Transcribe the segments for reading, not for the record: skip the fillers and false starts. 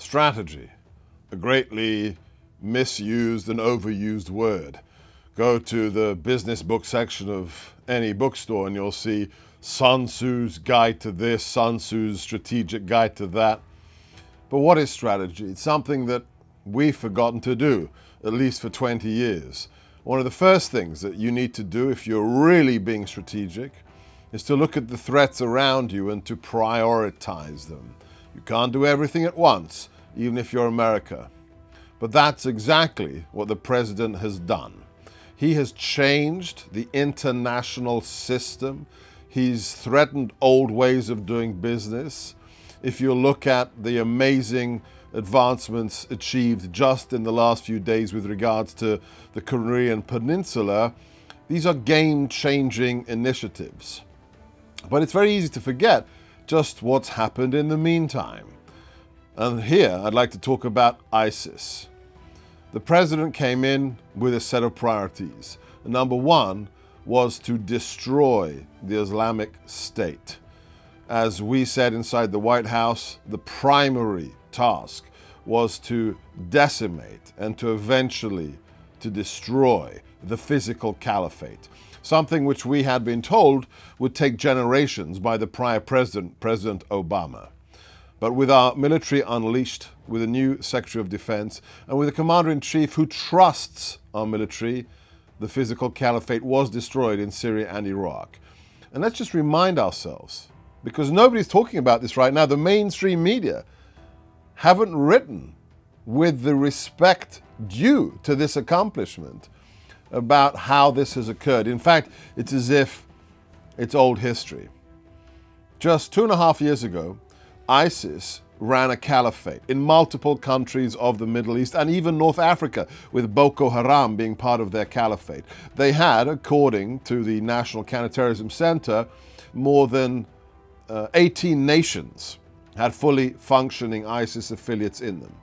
Strategy, a greatly misused and overused word. Go to the business book section of any bookstore and you'll see Sun Tzu's guide to this, Sun Tzu's strategic guide to that. But what is strategy? It's something that we've forgotten to do, at least for 20 years. One of the first things that you need to do if you're really being strategic is to look at the threats around you and to prioritize them. You can't do everything at once, even if you're America. But that's exactly what the president has done. He has changed the international system. He's threatened old ways of doing business. If you look at the amazing advancements achieved just in the last few days with regards to the Korean Peninsula, these are game-changing initiatives. But it's very easy to forget just what's happened in the meantime. And here I'd like to talk about ISIS. The president came in with a set of priorities. Number one was to destroy the Islamic State. As we said inside the White House, the primary task was to decimate and to eventually to destroy the physical caliphate, something which we had been told would take generations by the prior president, President Obama. But with our military unleashed, with a new Secretary of Defense, and with a Commander-in-Chief who trusts our military, the physical caliphate was destroyed in Syria and Iraq. And let's just remind ourselves, because nobody's talking about this right now, the mainstream media haven't written with the respect due to this accomplishment about how this has occurred. In fact, it's as if it's old history. Just 2.5 years ago, ISIS ran a caliphate in multiple countries of the Middle East and even North Africa, with Boko Haram being part of their caliphate. They had, according to the National Counterterrorism Center, more than 18 nations had fully functioning ISIS affiliates in them.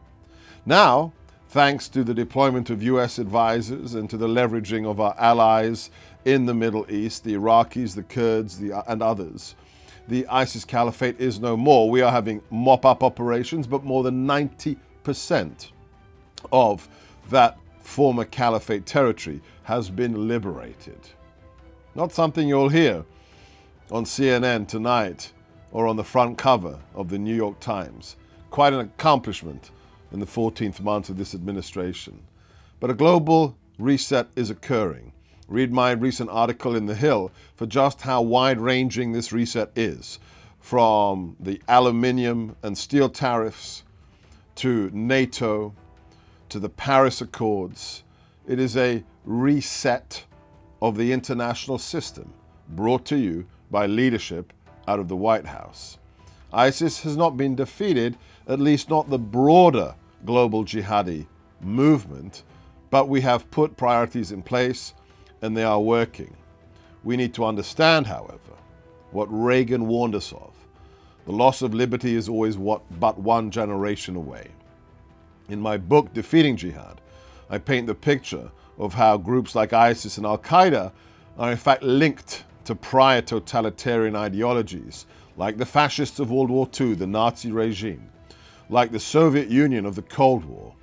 Now, thanks to the deployment of US advisors and to the leveraging of our allies in the Middle East, the Iraqis, the Kurds, and others, the ISIS caliphate is no more. We are having mop-up operations, but more than 90% of that former caliphate territory has been liberated. Not something you'll hear on CNN tonight or on the front cover of the New York Times. Quite an accomplishment in the 14th month of this administration. But a global reset is occurring. Read my recent article in The Hill for just how wide-ranging this reset is, from the aluminium and steel tariffs to NATO to the Paris Accords. It is a reset of the international system brought to you by leadership out of the White House. ISIS has not been defeated, at least not the broader global jihadi movement, but we have put priorities in place and they are working. We need to understand, however, what Reagan warned us of. The loss of liberty is always but one generation away. In my book, Defeating Jihad, I paint the picture of how groups like ISIS and Al-Qaeda are in fact linked to prior totalitarian ideologies, like the fascists of World War II, the Nazi regime, like the Soviet Union of the Cold War.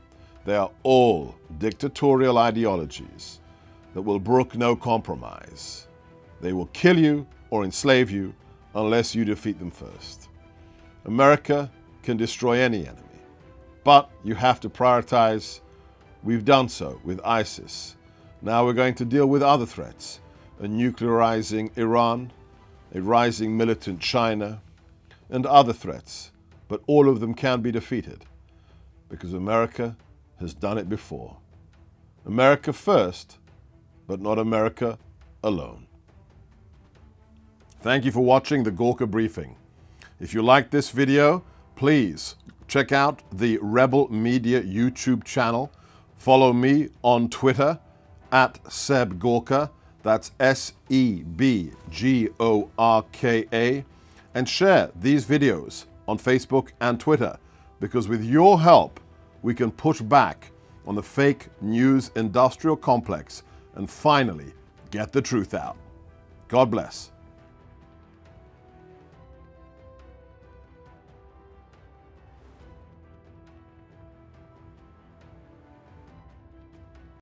They are all dictatorial ideologies that will brook no compromise. They will kill you or enslave you unless you defeat them first. America can destroy any enemy, but you have to prioritize. We've done so with ISIS. Now we're going to deal with other threats: a nuclearizing Iran, a rising militant China, and other threats. But all of them can be defeated because America has done it before. America first, but not America alone. Thank you for watching the Gorka Briefing. If you like this video, please check out the Rebel Media YouTube channel. Follow me on Twitter at Seb Gorka. That's SEBGORKA. And share these videos on Facebook and Twitter, because with your help, we can push back on the fake news industrial complex and finally get the truth out. God bless.